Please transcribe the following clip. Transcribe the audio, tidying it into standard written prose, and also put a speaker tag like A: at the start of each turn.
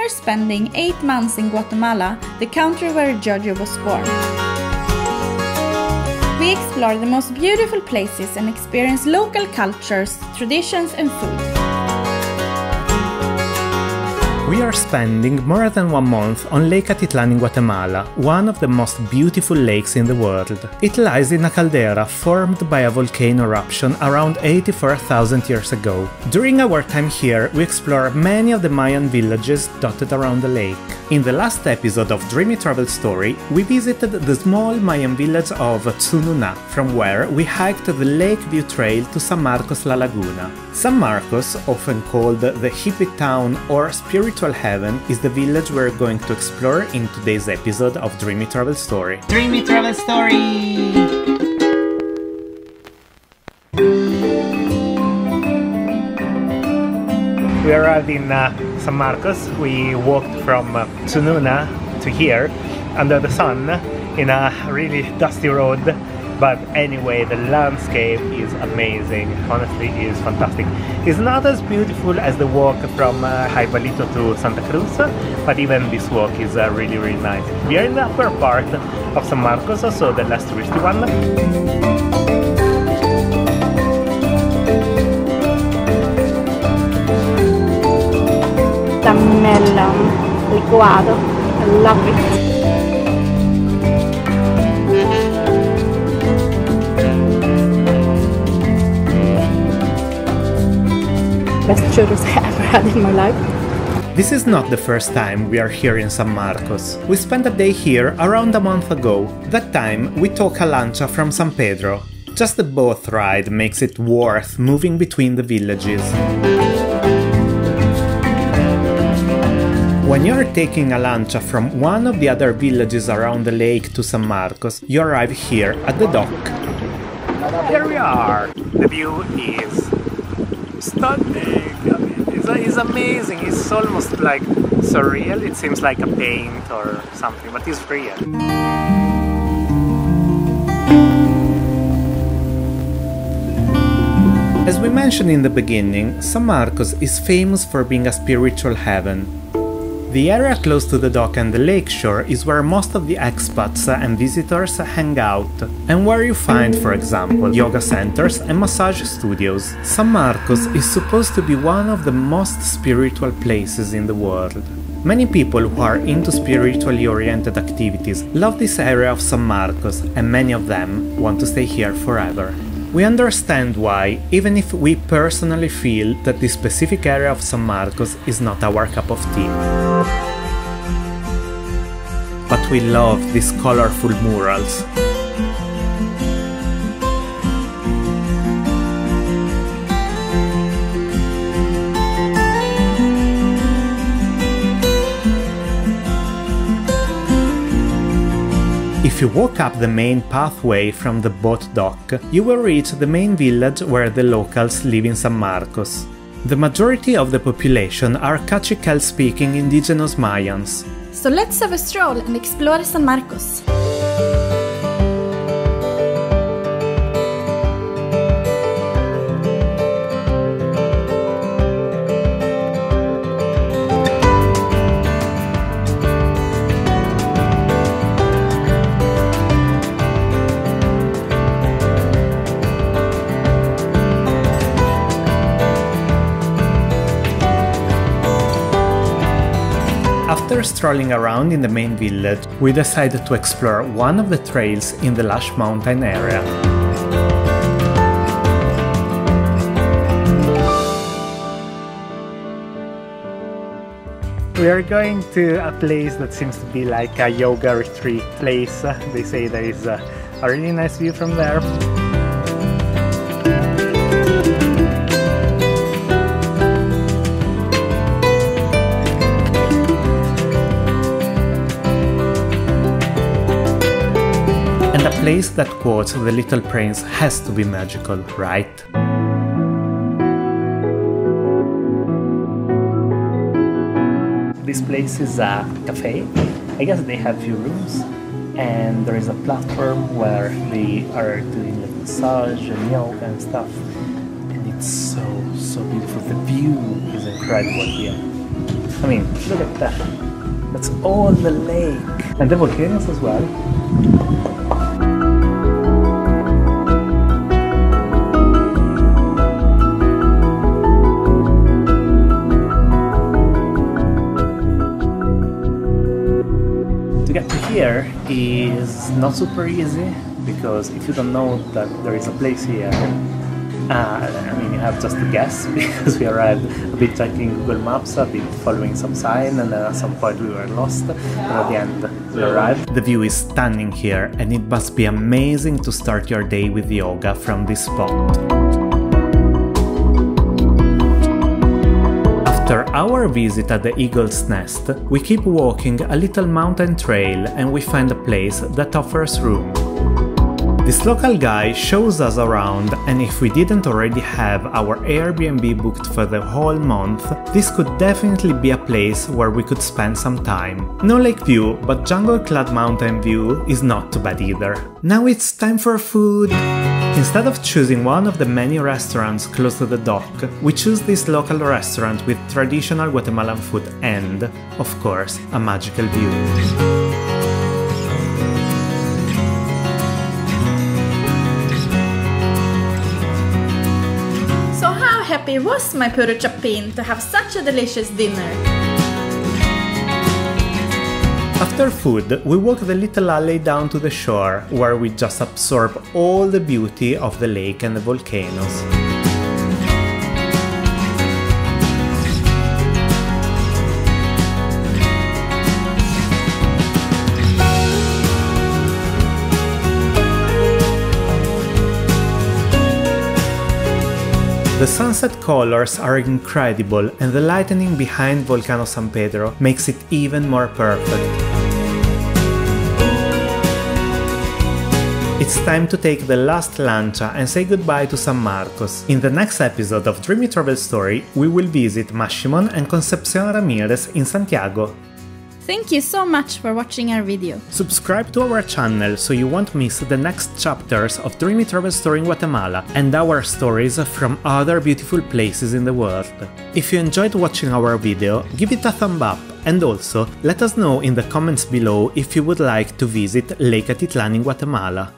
A: after spending 8 months in Guatemala, the country where Giorgio was born. We explore the most beautiful places and experience local cultures, traditions and food.
B: We are spending more than 1 month on Lake Atitlan in Guatemala, one of the most beautiful lakes in the world. It lies in a caldera formed by a volcano eruption around 84,000 years ago. During our time here, we explore many of the Mayan villages dotted around the lake. In the last episode of Dreamy Travel Story, we visited the small Mayan village of Tsununa, from where we hiked the Lake View Trail to San Marcos La Laguna. San Marcos, often called the hippie town or spiritual heaven, is the village we're going to explore in today's episode of Dreamy Travel Story. Dreamy Travel Story! We arrived in San Marcos. We walked from Tsununa to here under the sun in a really dusty road, but anyway, the landscape is amazing. Honestly, it is fantastic. It's not as beautiful as the walk from Jaibalito to Santa Cruz, but even this walk is really nice. We are in the upper part of San Marcos, also the less touristy one.
C: Melon licuado. I love it. Best churros I ever had in my life.
B: This is not the first time we are here in San Marcos. We spent a day here around a month ago. That time we took a lancha from San Pedro. Just the boat ride makes it worth moving between the villages. When you're taking a lancha from one of the other villages around the lake to San Marcos, you arrive here at the dock. Here we are! The view is stunning! It's amazing! It's almost like surreal. It seems like a paint or something, but it's real. As we mentioned in the beginning, San Marcos is famous for being a spiritual heaven. The area close to the dock and the lakeshore is where most of the expats and visitors hang out, and where you find, for example, yoga centers and massage studios. San Marcos is supposed to be one of the most spiritual places in the world. Many people who are into spiritually oriented activities love this area of San Marcos, and many of them want to stay here forever. We understand why, even if we personally feel that this specific area of San Marcos is not our cup of tea. But we love these colorful murals. If you walk up the main pathway from the boat dock, you will reach the main village where the locals live in San Marcos. The majority of the population are Cachiquel-speaking indigenous Mayans.
A: So let's have a stroll and explore San Marcos.
B: After strolling around in the main village, we decided to explore one of the trails in the lush mountain area. We are going to a place that seems to be like a yoga retreat place. They say there is a really nice view from there. And a place that quotes The Little Prince has to be magical, right? This place is a cafe. I guess they have few rooms, and there is a platform where they are doing like massage and yoga and stuff. And it's so beautiful. The view is incredible here. I mean, look at that. That's all the lake. And the volcanoes as well. To get to here is not super easy, because if you don't know that there is a place here, I mean, you have just to guess, because we arrived a bit checking Google Maps, a bit following some sign, and then at some point we were lost, but at the end we arrived. The view is stunning here, and it must be amazing to start your day with yoga from this spot. After our visit at the Eagle's Nest, we keep walking a little mountain trail and we find a place that offers room. This local guy shows us around, and if we didn't already have our Airbnb booked for the whole month, this could definitely be a place where we could spend some time. No lake view, but jungle-clad mountain view is not too bad either. Now it's time for food! Instead of choosing one of the many restaurants close to the dock, we choose this local restaurant with traditional Guatemalan food and, of course, a magical view.
A: Happy was my puro chapin to have such a delicious dinner.
B: After food, we walk the little alley down to the shore, where we just absorb all the beauty of the lake and the volcanoes. The sunset colors are incredible, and the lightning behind Volcano San Pedro makes it even more perfect. It's time to take the last lancha and say goodbye to San Marcos. In the next episode of Dreamy Travel Story, we will visit Mashimon and Concepcion Ramirez in Santiago.
A: Thank you so much for watching our video.
B: Subscribe to our channel so you won't miss the next chapters of Dreamy Travel Story in Guatemala and our stories from other beautiful places in the world. If you enjoyed watching our video, give it a thumb up, and also let us know in the comments below if you would like to visit Lake Atitlan in Guatemala.